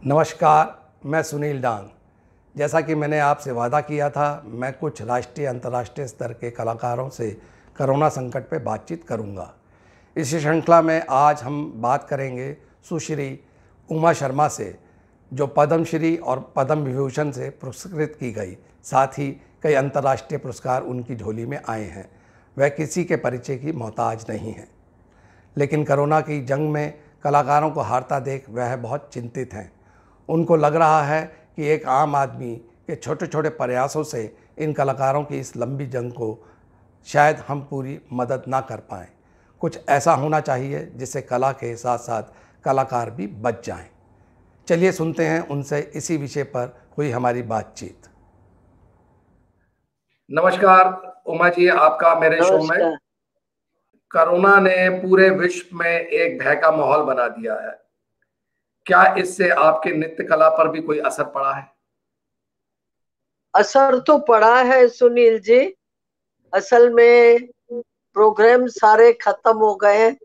नमस्कार, मैं सुनील डांग। जैसा कि मैंने आपसे वादा किया था, मैं कुछ राष्ट्रीय अंतर्राष्ट्रीय स्तर के कलाकारों से कोरोना संकट पर बातचीत करूंगा। इस श्रृंखला में आज हम बात करेंगे सुश्री उमा शर्मा से, जो पद्मश्री और पद्म विभूषण से पुरस्कृत की गई। साथ ही कई अंतर्राष्ट्रीय पुरस्कार उनकी झोली में आए हैं। वह किसी के परिचय की मोहताज नहीं है, लेकिन कोरोना की जंग में कलाकारों को हारता देख वह बहुत चिंतित हैं। उनको लग रहा है कि एक आम आदमी के छोटे छोटे प्रयासों से इन कलाकारों की इस लंबी जंग को शायद हम पूरी मदद ना कर पाएँ। कुछ ऐसा होना चाहिए जिससे कला के साथ साथ कलाकार भी बच जाएं। चलिए सुनते हैं उनसे इसी विषय पर हुई हमारी बातचीत। नमस्कार उमा जी, आपका मेरे शो में। नमस्कार। कोरोना ने पूरे विश्व में एक भय का माहौल बना दिया है। क्या इससे आपके नृत्य कला पर भी कोई असर पड़ा है? असर तो पड़ा है सुनील जी। असल में प्रोग्राम सारे खत्म हो गए हैं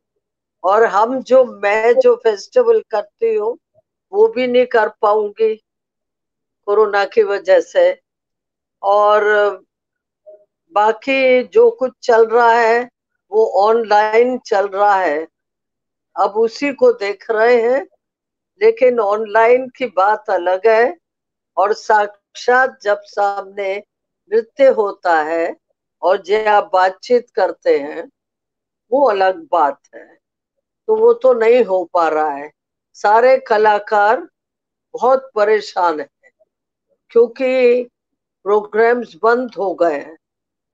और मैं जो फेस्टिवल करती हूँ वो भी नहीं कर पाऊंगी कोरोना की वजह से। और बाकी जो कुछ चल रहा है वो ऑनलाइन चल रहा है, अब उसी को देख रहे हैं। लेकिन ऑनलाइन की बात अलग है और साक्षात जब सामने नृत्य होता है और जब आप बातचीत करते हैं वो अलग बात है। तो वो तो नहीं हो पा रहा है। सारे कलाकार बहुत परेशान हैं क्योंकि प्रोग्राम्स बंद हो गए हैं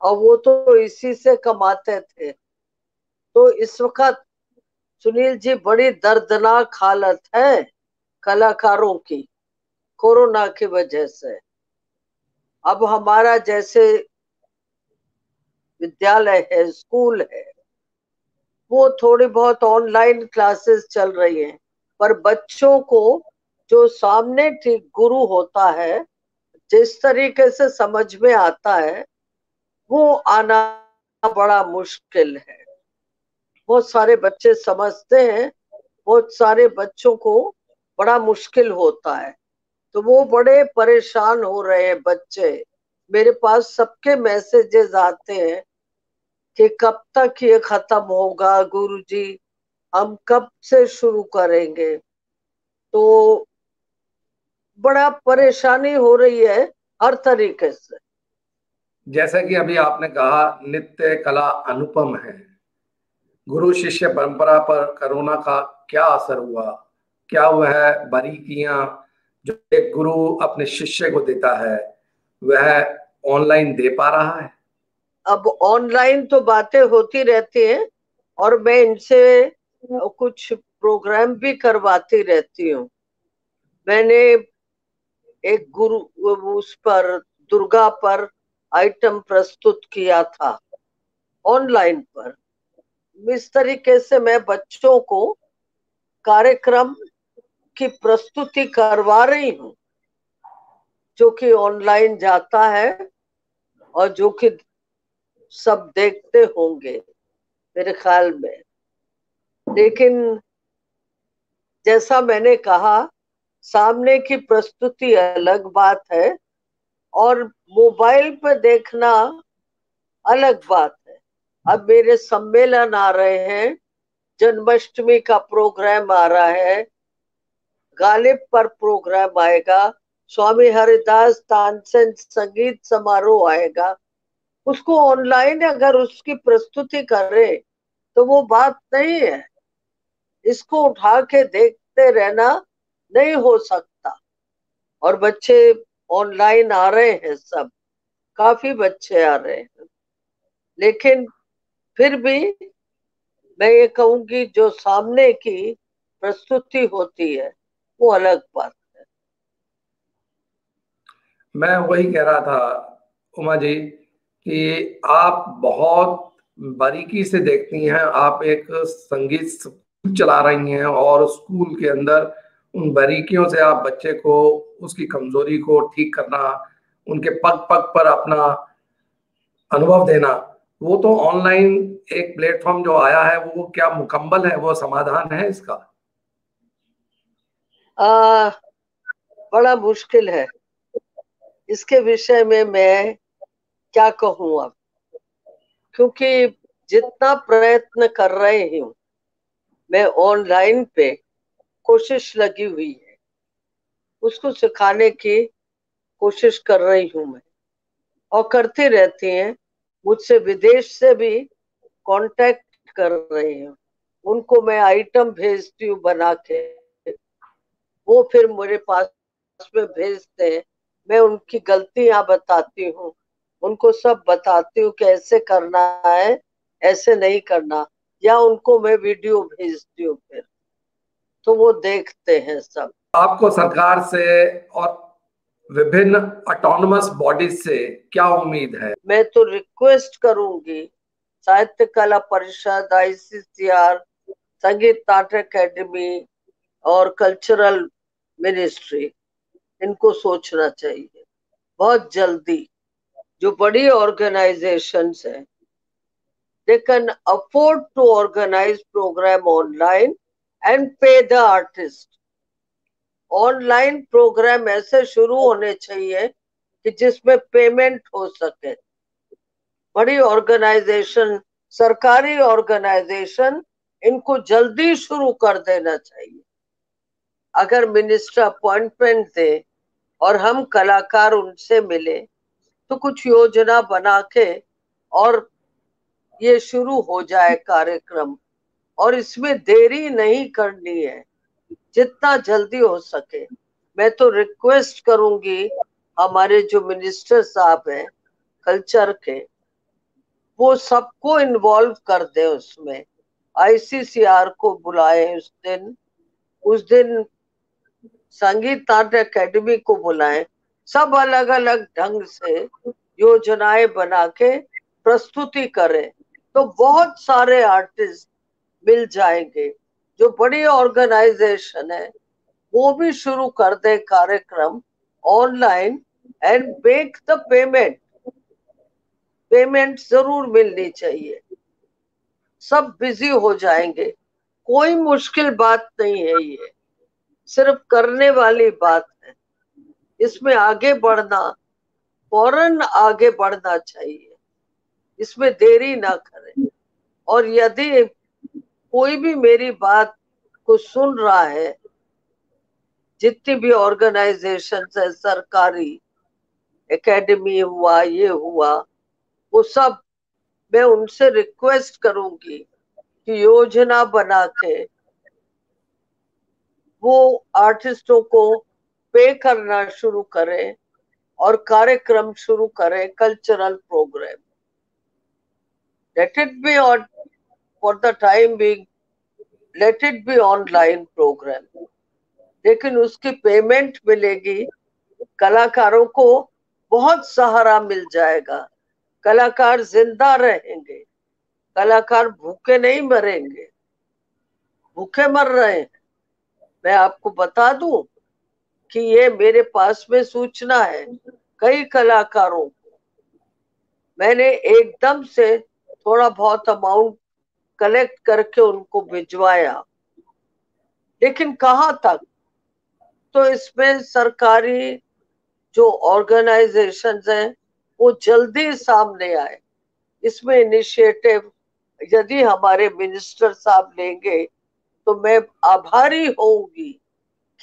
और वो तो इसी से कमाते थे। तो इस वक्त सुनील जी बड़ी दर्दनाक हालत है कलाकारों की कोरोना की वजह से। अब हमारा जैसे विद्यालय है, स्कूल है, वो थोड़ी बहुत ऑनलाइन क्लासेस चल रही हैं, पर बच्चों को जो सामने ठीक गुरु होता है, जिस तरीके से समझ में आता है वो आना बड़ा मुश्किल है। बहुत सारे बच्चे समझते हैं, बहुत सारे बच्चों को बड़ा मुश्किल होता है। तो वो बड़े परेशान हो रहे हैं बच्चे। मेरे पास सबके मैसेजेस आते हैं कि कब तक ये खत्म होगा गुरुजी, हम कब से शुरू करेंगे। तो बड़ा परेशानी हो रही है हर तरीके से। जैसा कि अभी आपने कहा, नृत्य कला अनुपम है। गुरु शिष्य परंपरा पर कोरोना का क्या असर हुआ? क्या वह बारीकियां जो एक गुरु अपने शिष्य को देता है वह ऑनलाइन दे पा रहा है? अब ऑनलाइन तो बातें होती रहती हैं और मैं इनसे कुछ प्रोग्राम भी करवाती रहती हूँ। मैंने एक गुरु उस पर दुर्गा पर आइटम प्रस्तुत किया था ऑनलाइन पर। इस तरीके से मैं बच्चों को कार्यक्रम की प्रस्तुति करवा रही हूँ जो कि ऑनलाइन जाता है और जो कि सब देखते होंगे मेरे ख्याल में। लेकिन जैसा मैंने कहा, सामने की प्रस्तुति अलग बात है और मोबाइल पर देखना अलग बात है। अब मेरे सम्मेलन आ रहे हैं, जन्माष्टमी का प्रोग्राम आ रहा है, गालिब पर प्रोग्राम आएगा, स्वामी हरिदास तानसेन संगीत समारोह आएगा। उसको ऑनलाइन अगर उसकी प्रस्तुति करे तो वो बात नहीं है। इसको उठा के देखते रहना नहीं हो सकता। और बच्चे ऑनलाइन आ रहे हैं, सब काफी बच्चे आ रहे हैं। लेकिन फिर भी मैं ये कहूंगी जो सामने की प्रस्तुति होती है वो अलग बात है। मैं वही कह रहा था उमा जी कि आप बहुत बारीकी से देखती हैं। आप एक संगीत स्कूल चला रही हैं और स्कूल के अंदर उन बारीकियों से आप बच्चे को उसकी कमजोरी को ठीक करना, उनके पग पग पर अपना अनुभव देना, वो तो ऑनलाइन एक प्लेटफॉर्म जो आया है वो क्या मुकम्मल है? वो समाधान है इसका? आ, बड़ा मुश्किल है। इसके विषय में मैं क्या कहूँ अब, क्योंकि जितना प्रयत्न कर रहे हूँ मैं ऑनलाइन पे, कोशिश लगी हुई है, उसको सिखाने की कोशिश कर रही हूँ मैं, और करती रहती हैं। मुझसे विदेश से भी कांटेक्ट कर रहे हैं, उनको मैं आइटम भेजती हूँ बना के, वो फिर मेरे पास में भेजते हैं। मैं उनकी गलतियां बताती हूँ, उनको सब बताती हूँ कि ऐसे करना है, ऐसे नहीं करना, या उनको मैं वीडियो भेजती हूँ फिर, तो वो देखते हैं सब। आपको सरकार से और विभिन्न ऑटोनमस बॉडीज से क्या उम्मीद है? मैं तो रिक्वेस्ट करूंगी, साहित्य कला परिषद, आईसीसीआर, संगीत नाटक एकेडमी और कल्चरल मिनिस्ट्री, इनको सोचना चाहिए बहुत जल्दी। जो बड़ी ऑर्गेनाइजेशंस हैं, they can afford to organize program online and pay the artist. Online programme ऐसे शुरू होने चाहिए कि जिसमें पेमेंट हो सके। बड़ी ऑर्गेनाइजेशन, सरकारी ऑर्गेनाइजेशन, इनको जल्दी शुरू कर देना चाहिए। अगर मिनिस्टर अपॉइंटमेंट दे और हम कलाकार उनसे मिले, तो कुछ योजना बना के और ये शुरू हो जाए कार्यक्रम। और इसमें देरी नहीं करनी है, जितना जल्दी हो सके। मैं तो रिक्वेस्ट करूंगी हमारे जो मिनिस्टर साहब हैं कल्चर के, वो सबको इन्वॉल्व कर दे उसमें। आईसीसीआर को बुलाए उस दिन संगीत नाट्य एकेडमी को बुलाएं, सब अलग अलग ढंग से योजनाएं बना के प्रस्तुति करें, तो बहुत सारे आर्टिस्ट मिल जाएंगे। जो बड़ी ऑर्गेनाइजेशन है वो भी शुरू कर दे कार्यक्रम online, and make the payment. Payment जरूर मिलनी चाहिए, सब बिजी हो जाएंगे। कोई मुश्किल बात नहीं है ये, सिर्फ करने वाली बात है। इसमें आगे बढ़ना, फौरन आगे बढ़ना चाहिए, इसमें देरी ना करें। और यदि कोई भी मेरी बात को सुन रहा है, जितनी भी ऑर्गेनाइजेशन है, सरकारी एकेडमी हुआ, ये हुआ, वो सब, मैं उनसे रिक्वेस्ट करूंगी कि योजना बना के वो आर्टिस्टों को पे करना शुरू करें और कार्यक्रम शुरू करें, cultural programme. Let it be on, for the time being let it be online programme, लेकिन उसकी पेमेंट मिलेगी। कलाकारों को बहुत सहारा मिल जाएगा, कलाकार जिंदा रहेंगे, कलाकार भूखे नहीं मरेंगे। भूखे मर रहे हैं। मैं आपको बता दूं कि ये मेरे पास में सूचना है कई कलाकारों को। मैंने एकदम से थोड़ा बहुत अमाउंट कलेक्ट करके उनको भिजवाया, लेकिन कहाँ तक। तो इसमें सरकारी जो ऑर्गेनाइजेशंस हैं वो जल्दी सामने आए, इसमें इनिशिएटिव यदि हमारे मिनिस्टर साहब लेंगे तो मैं आभारी होंगी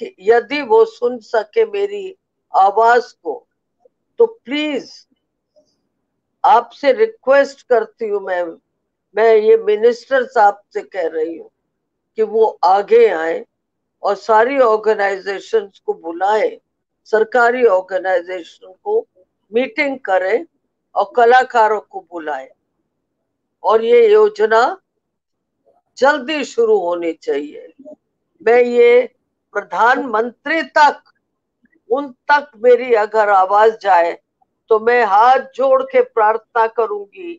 कि यदि वो सुन सके मेरी आवाज को। तो प्लीज आपसे रिक्वेस्ट करती हूँ मैं ये मिनिस्टर साहब से कह रही हूँ कि वो आगे आए और सारी ऑर्गेनाइजेशंस को बुलाएं, सरकारी ऑर्गेनाइजेशन को मीटिंग करें और कलाकारों को बुलाएं, और ये योजना जल्दी शुरू होनी चाहिए। मैं ये प्रधानमंत्री तक, उन तक मेरी अगर आवाज जाए तो मैं हाथ जोड़ के प्रार्थना करूंगी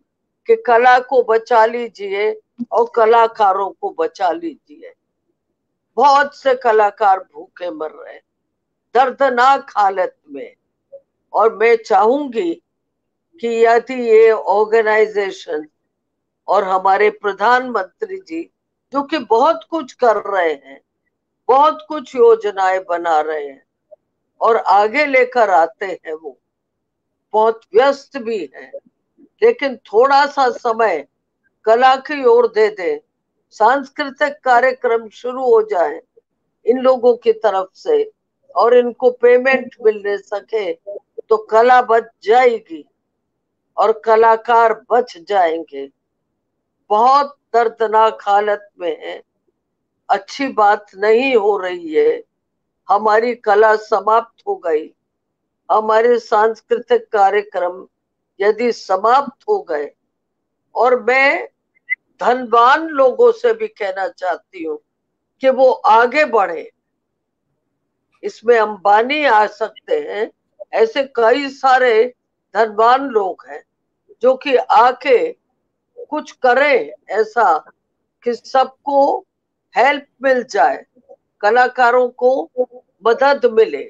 कि कला को बचा लीजिए और कलाकारों को बचा लीजिए। बहुत से कलाकार भूखे मर रहे हैं, दर्दनाक हालत में। और मैं चाहूंगी कि यदि ये ऑर्गेनाइजेशन और हमारे प्रधानमंत्री जी, जो कि बहुत कुछ कर रहे हैं, बहुत कुछ योजनाएं बना रहे हैं, और आगे लेकर आते हैं। वो बहुत व्यस्त भी हैं, लेकिन थोड़ा सा समय कला की ओर दे दे, सांस्कृतिक कार्यक्रम शुरू हो जाए इन लोगों की तरफ से और इनको पेमेंट मिलने सके तो कला बच जाएगी और कलाकार बच जाएंगे। बहुत दर्दनाक हालत में है, अच्छी बात नहीं हो रही है। हमारी कला समाप्त हो गई, हमारे सांस्कृतिक कार्यक्रम यदि समाप्त हो गए। और मैं धनवान लोगों से भी कहना चाहती हूँ कि वो आगे बढ़े। इसमें अंबानी आ सकते हैं, ऐसे कई सारे धनवान लोग हैं जो कि आके कुछ करें ऐसा कि सबको हेल्प मिल जाए, कलाकारों को मदद मिले।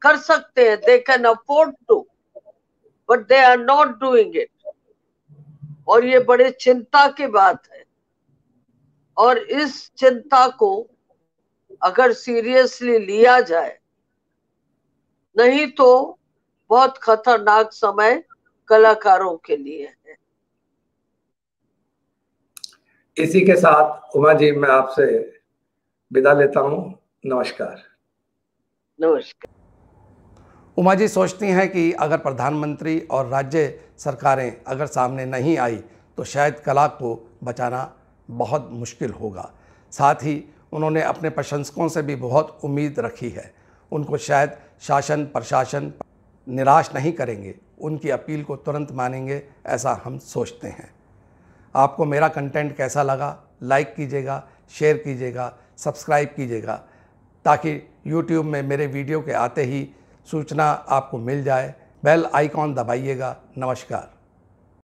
कर सकते हैं, they can afford to, but they are not doing it. और ये बड़ी चिंता की बात है। और इस चिंता को अगर सीरियसली लिया जाए, नहीं तो बहुत खतरनाक समय कलाकारों के लिए है। इसी के साथ उमा जी मैं आपसे विदा लेता हूँ। नमस्कार। नमस्कार। उमा जी सोचती हैं कि अगर प्रधानमंत्री और राज्य सरकारें अगर सामने नहीं आई तो शायद कला को बचाना बहुत मुश्किल होगा। साथ ही उन्होंने अपने प्रशंसकों से भी बहुत उम्मीद रखी है। उनको शायद शासन प्रशासन निराश नहीं करेंगे, उनकी अपील को तुरंत मानेंगे, ऐसा हम सोचते हैं। आपको मेरा कंटेंट कैसा लगा, लाइक कीजिएगा, शेयर कीजिएगा, सब्सक्राइब कीजिएगा, ताकि YouTube में मेरे वीडियो के आते ही सूचना आपको मिल जाए। बेल आइकॉन दबाइएगा। नमस्कार।